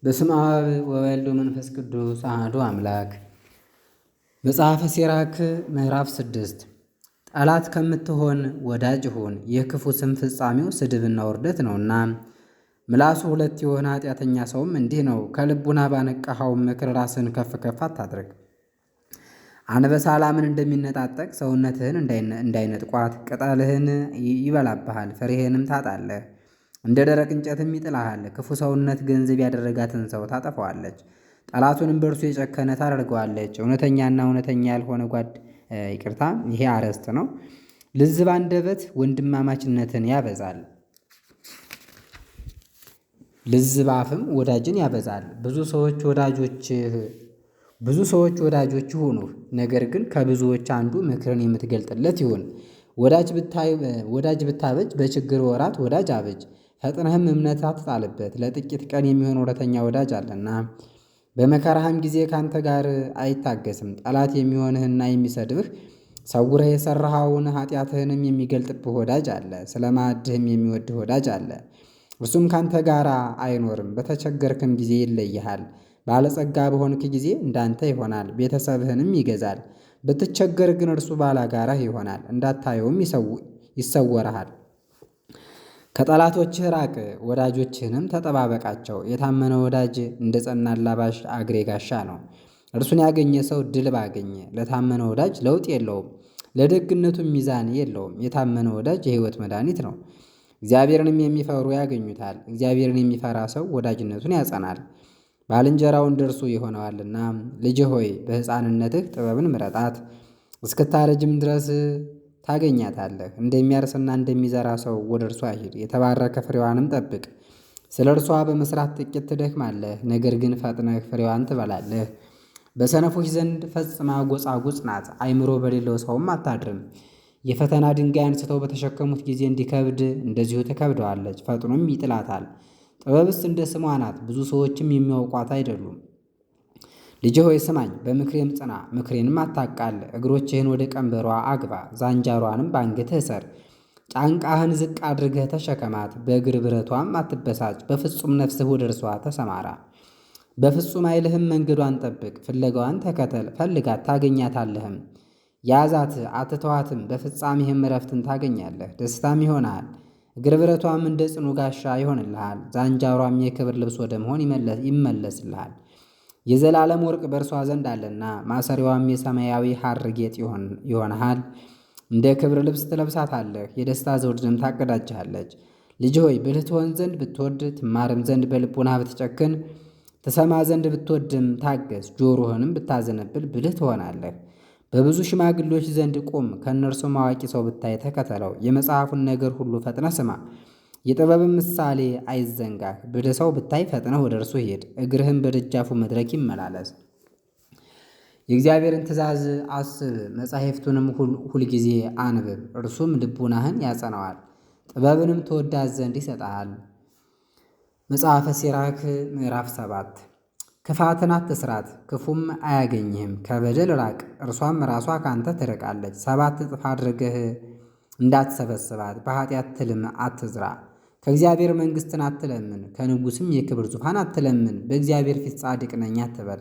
በስመ አብ ወወልድ ወመንፈስ ቅዱስ አሐዱ አምላክ። መጽሐፈ ሲራክ ምዕራፍ 6 ጠላት ከምትሆን ወዳጅ ሁን፣ የክፉ ስም ፍጻሜው ስድብና ውርደት ነውና። ምላሱ ሁለት የሆነ ኃጢአተኛ ሰውም እንዲህ ነው። ከልቡና ባነቃኸው ምክር ራስህን ከፍ ከፍ አታድርግ። አንበሳ ላምን እንደሚነጣጠቅ ሰውነትህን እንዳይነጥቋት፣ ቅጠልህን ይበላብሃል፣ ፍሬህንም ታጣለህ። እንደ ደረቅ እንጨትም ይጥልሃል። ክፉ ሰውነት ገንዘብ ያደረጋትን ሰው ታጠፋዋለች፣ ጠላቱንም በእርሱ የጨከነ ታደርገዋለች። እውነተኛና እውነተኛ ያልሆነ ይሄ አርዕስት ነው። ልዝብ አንደበት ወንድማማችነትን ያበዛል፣ ልዝብ አፍም ወዳጅን ያበዛል። ብዙ ሰዎች ወዳጆች ይሁኑ፣ ነገር ግን ከብዙዎች አንዱ ምክርን የምትገልጥለት ይሁን። ወዳጅ ብታበጅ በችግር ወራት ወዳጅ አበጅ፣ ፈጥነህም እምነት አትጣልበት። ለጥቂት ቀን የሚሆን እውነተኛ ወዳጅ አለና በመከራህም ጊዜ ካንተ ጋር አይታገስም። ጠላት የሚሆንህና የሚሰድብህ ሰውረህ የሠራኸውን ኃጢአትህንም የሚገልጥብህ ወዳጅ አለ። ስለ ማዕድህም የሚወድህ ወዳጅ አለ፣ እርሱም ካንተ ጋር አይኖርም። በተቸገርክም ጊዜ ይለይሃል። ባለጸጋ በሆንክ ጊዜ እንዳንተ ይሆናል፣ ቤተሰብህንም ይገዛል። ብትቸገር ግን እርሱ ባላጋራህ ይሆናል፣ እንዳታየውም ይሰወርሃል። ከጠላቶችህ ራቅ፣ ወዳጆችህንም ተጠባበቃቸው። የታመነ ወዳጅ እንደ ጸና አላባሽ አግሬ ጋሻ ነው። እርሱን ያገኘ ሰው ድል ባገኘ። ለታመነ ወዳጅ ለውጥ የለውም፣ ለደግነቱም ሚዛን የለውም። የታመነ ወዳጅ የሕይወት መድኃኒት ነው፣ እግዚአብሔርንም የሚፈሩ ያገኙታል። እግዚአብሔርን የሚፈራ ሰው ወዳጅነቱን ያጸናል፣ ባልንጀራውን ደርሶ ይሆነዋልና። ልጄ ሆይ በሕፃንነትህ ጥበብን ምረጣት፣ እስክታረጅም ድረስ ታገኛታለህ። እንደሚያርስና እንደሚዘራ ሰው ወደ እርሷ ሂድ፣ የተባረከ ፍሬዋንም ጠብቅ። ስለ እርሷ በመሥራት ጥቂት ትደክማለህ፣ ነገር ግን ፈጥነህ ፍሬዋን ትበላለህ። በሰነፎች ዘንድ ፈጽማ ጎጻጉጽ ናት፣ አእምሮ በሌለው ሰውም አታድርም። የፈተና ድንጋይ አንስተው በተሸከሙት ጊዜ እንዲከብድ እንደዚሁ ትከብደዋለች፣ ፈጥኖም ይጥላታል። ጥበብስ እንደ ስሟ ናት፣ ብዙ ሰዎችም የሚያውቋት አይደሉም። ልጄ ሆይ ስማኝ፣ በምክሬም ጽና፣ ምክሬንም አታቃል። እግሮችህን ወደ ቀንበሯ አግባ፣ ዛንጃሯንም በአንገትህ እሰር። ጫንቃህን ዝቅ አድርገህ ተሸከማት፣ በእግር ብረቷም አትበሳጭ። በፍጹም ነፍስህ ወደ እርሷ ተሰማራ፣ በፍጹም ኃይልህም መንገዷን ጠብቅ። ፍለጋዋን ተከተል፣ ፈልጋት ታገኛታለህም። ያዛት አትተዋትም፣ በፍጻሜህም ዕረፍትን ታገኛለህ፣ ደስታም ይሆናል። እግር ብረቷም እንደ ጽኑ ጋሻ ይሆንልሃል፣ ዛንጃሯም የክብር ልብስ ወደ መሆን ይመለስልሃል። የዘላለም ወርቅ በእርሷ ዘንድ አለና፣ ማሰሪያዋም የሰማያዊ ሐር ጌጥ ይሆንሃል። እንደ ክብር ልብስ ትለብሳታለህ፣ የደስታ ዘውድንም ታቀዳጅሃለች። ልጅ ሆይ ብልህ ትሆን ዘንድ ብትወድ፣ ትማርም ዘንድ በልቡና ብትጨክን፣ ትሰማ ዘንድ ብትወድም ታገስ። ጆሮህንም ብታዘነብል ብልህ ትሆናለህ። በብዙ ሽማግሌዎች ዘንድ ቁም፣ ከእነርሱም አዋቂ ሰው ብታይ ተከተለው። የመጽሐፉን ነገር ሁሉ ፈጥነህ ስማ፣ የጥበብን ምሳሌ አይዘንጋህ። ብልህ ሰው ብታይ ፈጥነህ ወደ እርሱ ሂድ፣ እግርህም በደጃፉ መድረክ ይመላለስ። የእግዚአብሔርን ትእዛዝ አስብ፣ መጻሕፍቱንም ሁልጊዜ አንብብ። እርሱም ልቡናህን ያጸናዋል፣ ጥበብንም ትወዳት ዘንድ ይሰጥሃል። መጽሐፈ ሲራክ ምዕራፍ 7 ክፋትን አትስራት፣ ክፉም አያገኝህም። ከበደል ራቅ፣ እርሷም ራሷ ካንተ ትርቃለች። 7 እጥፍ አድርገህ እንዳትሰበስባት፣ በኃጢአት ትልም አትዝራ። ከእግዚአብሔር መንግሥትን አትለምን፣ ከንጉሥም የክብር ዙፋን አትለምን። በእግዚአብሔር ፊት ጻድቅ ነኝ አትበል፣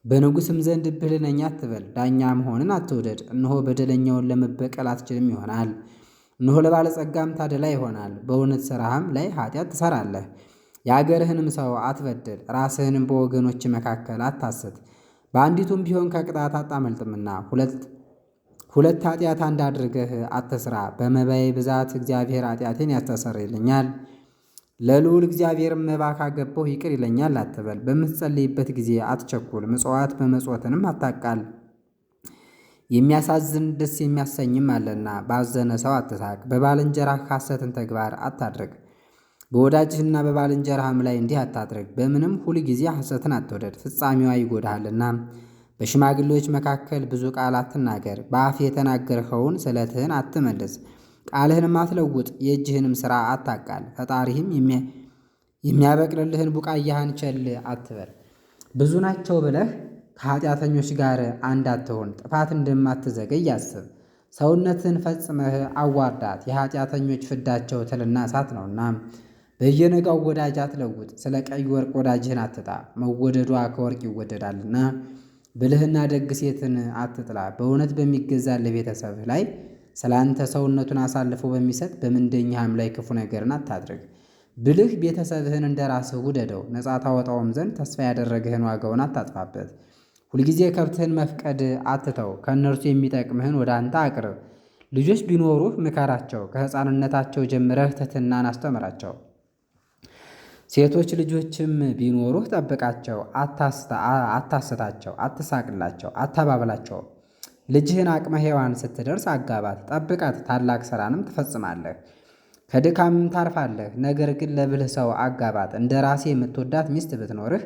በንጉሥም ዘንድ ብልህ ነኝ አትበል። ዳኛ መሆንን አትውደድ፣ እነሆ በደለኛውን ለመበቀል አትችልም ይሆናል። እነሆ ለባለጸጋም ታደላ ይሆናል። በእውነት ሥራህም ላይ ኃጢአት ትሠራለህ። የአገርህንም ሰው አትበድል፣ ራስህንም በወገኖች መካከል አታስት። በአንዲቱም ቢሆን ከቅጣት አታመልጥምና። ሁለት ኃጢአት አንድ አድርገህ አትሥራ። በመባዬ ብዛት እግዚአብሔር ኃጢአቴን ያስተሰርይልኛል፣ ለልዑል እግዚአብሔር መባ ካገባሁ ይቅር ይለኛል አትበል። በምትጸልይበት ጊዜ አትቸኩል፣ ምጽዋት በመጽወትንም አታቃል። የሚያሳዝን ደስ የሚያሰኝም አለና። ባዘነ ሰው አትሳቅ፣ በባልንጀራህ ሐሰትን ተግባር አታድርግ። በወዳጅህና በባልንጀራህም ላይ እንዲህ አታድርግ። በምንም ሁል ጊዜ ሐሰትን አትውደድ፣ ፍጻሜዋ ይጎዳሃልና። በሽማግሌዎች መካከል ብዙ ቃል አትናገር፣ በአፍ የተናገርኸውን ስለትህን አትመልስ። ቃልህንም አትለውጥ፣ የእጅህንም ሥራ አታቃል። ፈጣሪህም የሚያበቅልልህን ቡቃያህን ቸል አትበል። ብዙ ናቸው ብለህ ከኃጢአተኞች ጋር አንድ አትሆን፣ ጥፋት እንደማትዘገይ አስብ። ሰውነትን ፈጽመህ አዋርዳት፣ የኃጢአተኞች ፍዳቸው ትልና እሳት ነውና። በየነጋው ወዳጅ አትለውጥ። ስለ ቀይ ወርቅ ወዳጅህን አትጣ፣ መወደዷ ከወርቅ ይወደዳልና። ብልህና ደግ ሴትን አትጥላ። በእውነት በሚገዛልህ ቤተሰብህ ላይ ስለ አንተ ሰውነቱን አሳልፎ በሚሰጥ በምንደኛህም ላይ ክፉ ነገርን አታድርግ። ብልህ ቤተሰብህን እንደ ራስህ ውደደው፣ ነፃ ታወጣውም ዘንድ ተስፋ ያደረግህን ዋጋውን አታጥፋበት። ሁልጊዜ ከብትህን መፍቀድ አትተው፣ ከእነርሱ የሚጠቅምህን ወደ አንተ አቅርብ። ልጆች ቢኖሩህ ምከራቸው፣ ከሕፃንነታቸው ጀምረህ ትሕትናን አስተምራቸው። ሴቶች ልጆችም ቢኖሩህ ጠብቃቸው፣ አታስታቸው፣ አትሳቅላቸው፣ አታባብላቸው። ልጅህን አቅመ ሔዋን ስትደርስ አጋባት፣ ጠብቃት፣ ታላቅ ሥራንም ትፈጽማለህ፣ ከድካምም ታርፋለህ። ነገር ግን ለብልህ ሰው አጋባት። እንደ ራሴ የምትወዳት ሚስት ብትኖርህ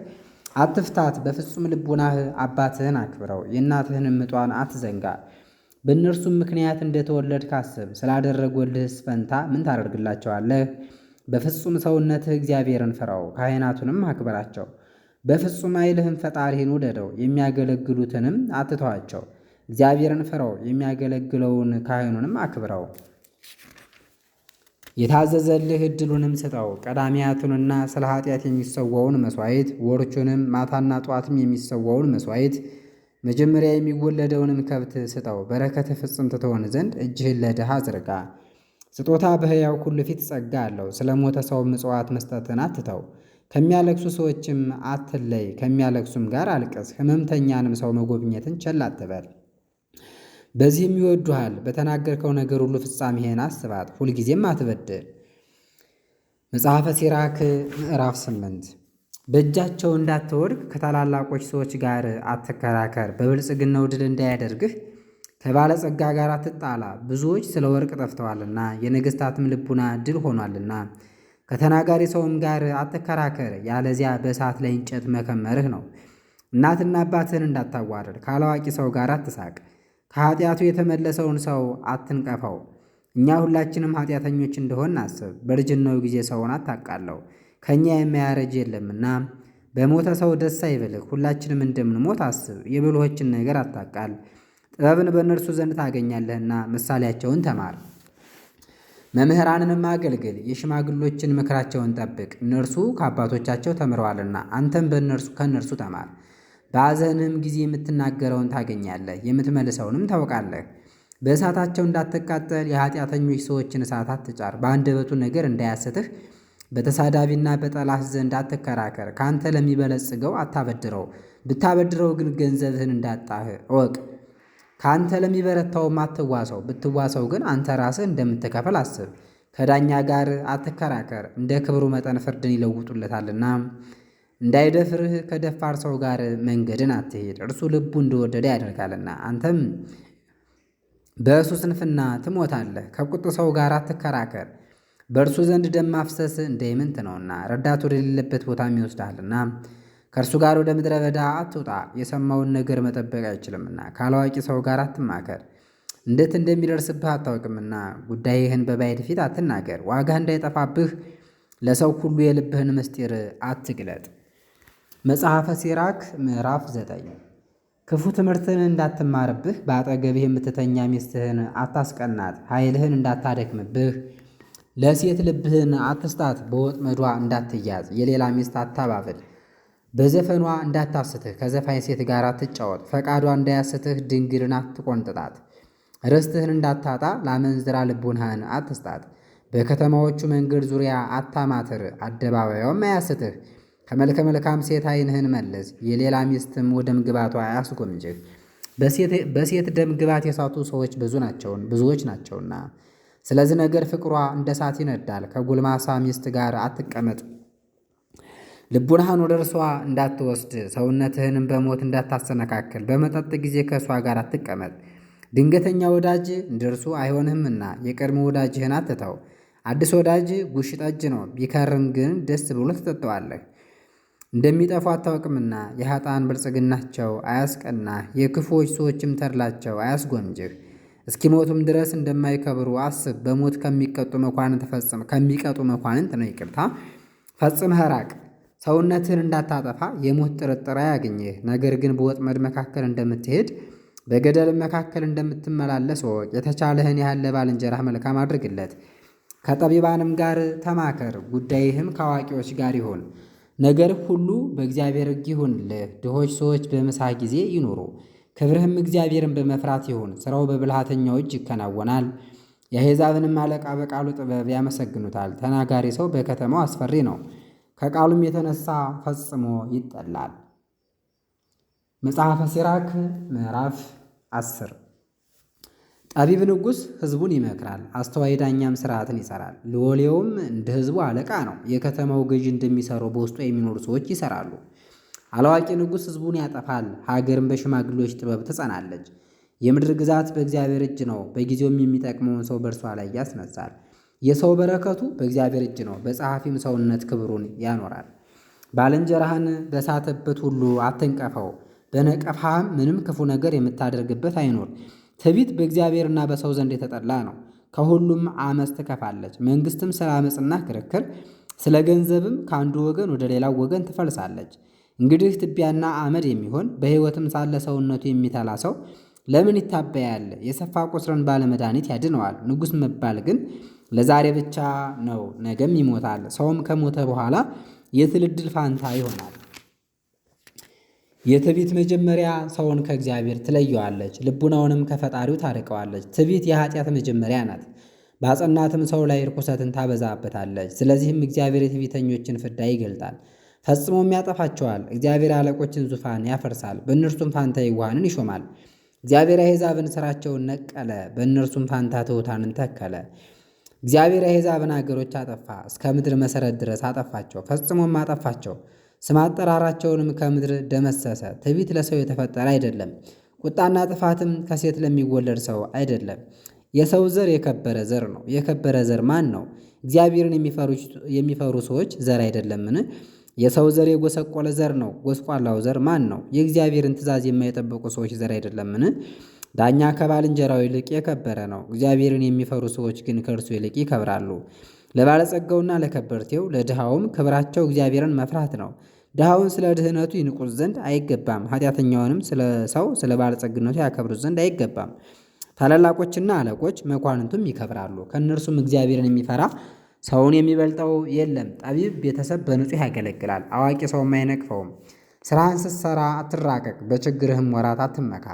አትፍታት። በፍጹም ልቡናህ አባትህን አክብረው፣ የእናትህን ምጧን አትዘንጋ። በእነርሱም ምክንያት እንደተወለድክ አስብ። ስላደረጎልህስ ፈንታ ምን ታደርግላቸዋለህ? በፍጹም ሰውነትህ እግዚአብሔርን ፍራው፣ ካህናቱንም አክብራቸው። በፍጹም ኃይልህም ፈጣሪህን ውደደው፣ የሚያገለግሉትንም አትተዋቸው። እግዚአብሔርን ፍራው፣ የሚያገለግለውን ካህኑንም አክብረው። የታዘዘልህ ዕድሉንም ስጠው። ቀዳሚያቱንና ስለ ኃጢአት የሚሰዋውን መሥዋዕት፣ ወርቹንም ማታና ጠዋትም የሚሰዋውን መሥዋዕት፣ መጀመሪያ የሚወለደውንም ከብት ስጠው። በረከት ፍጽምት ትሆን ዘንድ እጅህን ለድሃ ዝርጋ። ስጦታ በሕያው ሁሉ ፊት ጸጋ አለው። ስለ ሞተ ሰው ምጽዋት መስጠትን አትተው። ከሚያለቅሱ ሰዎችም አትለይ፣ ከሚያለቅሱም ጋር አልቅስ። ሕመምተኛንም ሰው መጎብኘትን ቸል አትበል። በዚህም ይወዱሃል። በተናገርከው ነገር ሁሉ ፍጻሜህን አስባት፣ ሁልጊዜም አትበድል። መጽሐፈ ሲራክ ምዕራፍ 8 በእጃቸው እንዳትወድቅ ከታላላቆች ሰዎች ጋር አትከራከር። በብልጽግናው ድል እንዳያደርግህ ከባለጸጋ ጋር አትጣላ። ብዙዎች ስለ ወርቅ ጠፍተዋልና የነገሥታትም ልቡና ድል ሆኗልና። ከተናጋሪ ሰውም ጋር አትከራከር፣ ያለዚያ በእሳት ላይ እንጨት መከመርህ ነው። እናትና አባትህን እንዳታዋርድ ካላዋቂ ሰው ጋር አትሳቅ። ከኃጢአቱ የተመለሰውን ሰው አትንቀፈው። እኛ ሁላችንም ኃጢአተኞች እንደሆን አስብ። በእርጅናው ጊዜ ሰውን አታቃለው፣ ከእኛ የማያረጅ የለምና። በሞተ ሰው ደስ አይበልህ፣ ሁላችንም እንደምንሞት አስብ። የብልሆችን ነገር አታቃል፣ ጥበብን በእነርሱ ዘንድ ታገኛለህና። ምሳሌያቸውን ተማር፣ መምህራንንም አገልግል። የሽማግሎችን ምክራቸውን ጠብቅ፣ እነርሱ ከአባቶቻቸው ተምረዋልና። አንተም ከእነርሱ ተማር። በሐዘንህም ጊዜ የምትናገረውን ታገኛለህ፣ የምትመልሰውንም ታውቃለህ። በእሳታቸው እንዳትቃጠል የኃጢአተኞች ሰዎችን እሳት አትጫር። በአንደበቱ ነገር እንዳያስትህ በተሳዳቢና በጠላት ዘንድ አትከራከር። ከአንተ ለሚበለጽገው አታበድረው፣ ብታበድረው ግን ገንዘብህን እንዳጣህ እወቅ። ከአንተ ለሚበረታውም አትዋሰው፣ ብትዋሰው ግን አንተ ራስህ እንደምትከፍል አስብ። ከዳኛ ጋር አትከራከር፣ እንደ ክብሩ መጠን ፍርድን ይለውጡለታልና። እንዳይደፍርህ ከደፋር ሰው ጋር መንገድን አትሄድ፣ እርሱ ልቡ እንደወደደ ያደርጋልና። አንተም በእርሱ ስንፍና ትሞታለህ። ከቁጡ ሰው ጋር አትከራከር፣ በእርሱ ዘንድ ደም ማፍሰስ እንደ ኢምንት ነውና፣ ረዳት ወደሌለበት ቦታም ይወስዳልና። ከእርሱ ጋር ወደ ምድረ በዳ አትውጣ፣ የሰማውን ነገር መጠበቅ አይችልምና። ካላዋቂ ሰው ጋር አትማከር፣ እንዴት እንደሚደርስብህ አታውቅምና። ጉዳይህን በባዕድ ፊት አትናገር፣ ዋጋ እንዳይጠፋብህ ለሰው ሁሉ የልብህን ምስጢር አትግለጥ። መጽሐፈ ሲራክ ምዕራፍ 9 ክፉ ትምህርትን እንዳትማርብህ በአጠገብህ የምትተኛ ሚስትህን አታስቀናት። ኃይልህን እንዳታደክምብህ ለሴት ልብህን አትስጣት። በወጥመዷ እንዳትያዝ የሌላ ሚስት አታባብል። በዘፈኗ እንዳታስትህ ከዘፋኝ ሴት ጋር አትጫወት። ፈቃዷ እንዳያስትህ ድንግልን አትቆንጥጣት። ርስትህን እንዳታጣ ላመንዝራ ልቡናህን አትስጣት። በከተማዎቹ መንገድ ዙሪያ አታማትር፣ አደባባዩም አያስትህ። ከመልከ መልካም ሴት ዓይንህን መልስ፣ የሌላ ሚስትም ወደ ምግባቷ አያስጎምጅህ። በሴት ደም ግባት የሳቱ ሰዎች ብዙዎች ናቸውና፣ ስለዚህ ነገር ፍቅሯ እንደ እሳት ይነዳል። ከጎልማሳ ሚስት ጋር አትቀመጥ፣ ልቡናህን ወደ እርሷ እንዳትወስድ። ሰውነትህንም በሞት እንዳታሰነካክል፣ በመጠጥ ጊዜ ከእሷ ጋር አትቀመጥ። ድንገተኛ ወዳጅ እንደ እርሱ አይሆንህምና የቀድሞ ወዳጅህን አትተው። አዲስ ወዳጅ ጉሽ ጠጅ ነው፣ ቢከርም ግን ደስ ብሎ ትጠጣዋለህ። እንደሚጠፉ አታውቅምና የኃጥአን ብልጽግናቸው አያስቀናህ፣ የክፉዎች ሰዎችም ተድላቸው አያስጎምጅህ። እስኪሞቱም ድረስ እንደማይከብሩ አስብ። በሞት ከሚቀጡ መኳንንት ነው ፈጽመህ ራቅ። ሰውነትህን እንዳታጠፋ የሞት ጥርጥር አያግኝህ። ነገር ግን በወጥመድ መካከል እንደምትሄድ በገደልም መካከል እንደምትመላለስ እወቅ። የተቻለህን ያህል ለባልንጀራህ መልካም አድርግለት፣ ከጠቢባንም ጋር ተማከር፣ ጉዳይህም ከአዋቂዎች ጋር ይሁን። ነገር ሁሉ በእግዚአብሔር ሕግ ይሁንልህ። ድሆች ሰዎች በምሳ ጊዜ ይኑሩ፣ ክብርህም እግዚአብሔርን በመፍራት ይሁን። ሥራው በብልሃተኛው እጅ ይከናወናል። የአሕዛብንም አለቃ በቃሉ ጥበብ ያመሰግኑታል። ተናጋሪ ሰው በከተማው አስፈሪ ነው፣ ከቃሉም የተነሳ ፈጽሞ ይጠላል። መጽሐፈ ሲራክ ምዕራፍ 10 ጠቢብ ንጉሥ ሕዝቡን ይመክራል፣ አስተዋይ ዳኛም ሥርዓትን ይሠራል። ሎሌውም እንደ ሕዝቡ አለቃ ነው፣ የከተማው ገዥ እንደሚሠሩ በውስጡ የሚኖሩ ሰዎች ይሠራሉ። አላዋቂ ንጉሥ ሕዝቡን ያጠፋል፣ ሀገርም በሽማግሌዎች ጥበብ ትጸናለች። የምድር ግዛት በእግዚአብሔር እጅ ነው፣ በጊዜውም የሚጠቅመውን ሰው በእርሷ ላይ ያስነሳል። የሰው በረከቱ በእግዚአብሔር እጅ ነው፣ በጸሐፊም ሰውነት ክብሩን ያኖራል። ባልንጀራህን በሳተበት ሁሉ አትንቀፈው፣ በነቀፋህም ምንም ክፉ ነገር የምታደርግበት አይኖር። ትዕቢት በእግዚአብሔርና በሰው ዘንድ የተጠላ ነው፣ ከሁሉም አመፅ ትከፋለች። መንግሥትም ስለ ዓመፅና ክርክር፣ ስለ ገንዘብም ከአንዱ ወገን ወደ ሌላው ወገን ትፈልሳለች። እንግዲህ ትቢያና አመድ የሚሆን በሕይወትም ሳለ ሰውነቱ የሚተላ ሰው ለምን ይታበያል? የሰፋ ቁስርን ባለመድኃኒት ያድነዋል። ንጉሥ መባል ግን ለዛሬ ብቻ ነው፣ ነገም ይሞታል። ሰውም ከሞተ በኋላ የትውልድ ፋንታ ይሆናል። የትዕቢት መጀመሪያ ሰውን ከእግዚአብሔር ትለየዋለች፣ ልቡናውንም ከፈጣሪው ታርቀዋለች። ትዕቢት የኃጢአት መጀመሪያ ናት፣ ባጸናትም ሰው ላይ ርኩሰትን ታበዛበታለች። ስለዚህም እግዚአብሔር የትዕቢተኞችን ፍዳ ይገልጣል፣ ፈጽሞም ያጠፋቸዋል። እግዚአብሔር አለቆችን ዙፋን ያፈርሳል፣ በእነርሱም ፋንታ የዋሃንን ይሾማል። እግዚአብሔር የአሕዛብን ሥራቸውን ነቀለ፣ በእነርሱም ፋንታ ትሑታንን ተከለ። እግዚአብሔር የአሕዛብን አገሮች አጠፋ፣ እስከ ምድር መሠረት ድረስ አጠፋቸው፣ ፈጽሞም አጠፋቸው። ስም አጠራራቸውንም ከምድር ደመሰሰ። ትዕቢት ለሰው የተፈጠረ አይደለም፣ ቁጣና ጥፋትም ከሴት ለሚወለድ ሰው አይደለም። የሰው ዘር የከበረ ዘር ነው። የከበረ ዘር ማን ነው? እግዚአብሔርን የሚፈሩ ሰዎች ዘር አይደለምን? የሰው ዘር የጎሰቆለ ዘር ነው። ጎስቋላው ዘር ማን ነው? የእግዚአብሔርን ትእዛዝ የማይጠብቁ ሰዎች ዘር አይደለምን? ዳኛ ከባልንጀራው ይልቅ የከበረ ነው። እግዚአብሔርን የሚፈሩ ሰዎች ግን ከእርሱ ይልቅ ይከብራሉ። ለባለጸጋውና ለከበርቴው ለድሃውም ክብራቸው እግዚአብሔርን መፍራት ነው። ድሃውን ስለ ድህነቱ ይንቁት ዘንድ አይገባም፣ ኃጢአተኛውንም ስለ ሰው ስለ ባለጸግነቱ ያከብሩት ዘንድ አይገባም። ታላላቆችና አለቆች መኳንንቱም ይከብራሉ፣ ከእነርሱም እግዚአብሔርን የሚፈራ ሰውን የሚበልጠው የለም። ጠቢብ ቤተሰብ በንጹሕ ያገለግላል፣ አዋቂ ሰውም አይነቅፈውም። ሥራህን ስትሠራ አትራቀቅ፣ በችግርህም ወራት አትመካ።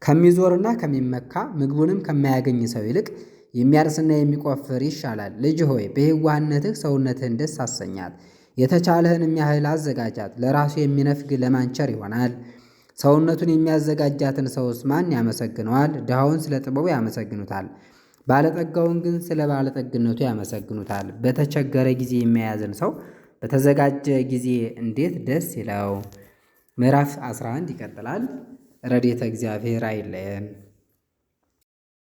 ከሚዞርና ከሚመካ ምግቡንም ከማያገኝ ሰው ይልቅ የሚያርስና የሚቆፍር ይሻላል። ልጅ ሆይ በየዋህነትህ ሰውነትህን ደስ አሰኛት፣ የተቻለህንም ያህል አዘጋጃት። ለራሱ የሚነፍግ ለማን ቸር ይሆናል? ሰውነቱን የሚያዘጋጃትን ሰውስ ማን ያመሰግነዋል? ድሃውን ስለ ጥበቡ ያመሰግኑታል፣ ባለጠጋውን ግን ስለ ባለጠግነቱ ያመሰግኑታል። በተቸገረ ጊዜ የሚያዝን ሰው በተዘጋጀ ጊዜ እንዴት ደስ ይለው። ምዕራፍ 11 ይቀጥላል። ረድኤተ እግዚአብሔር አይለየን።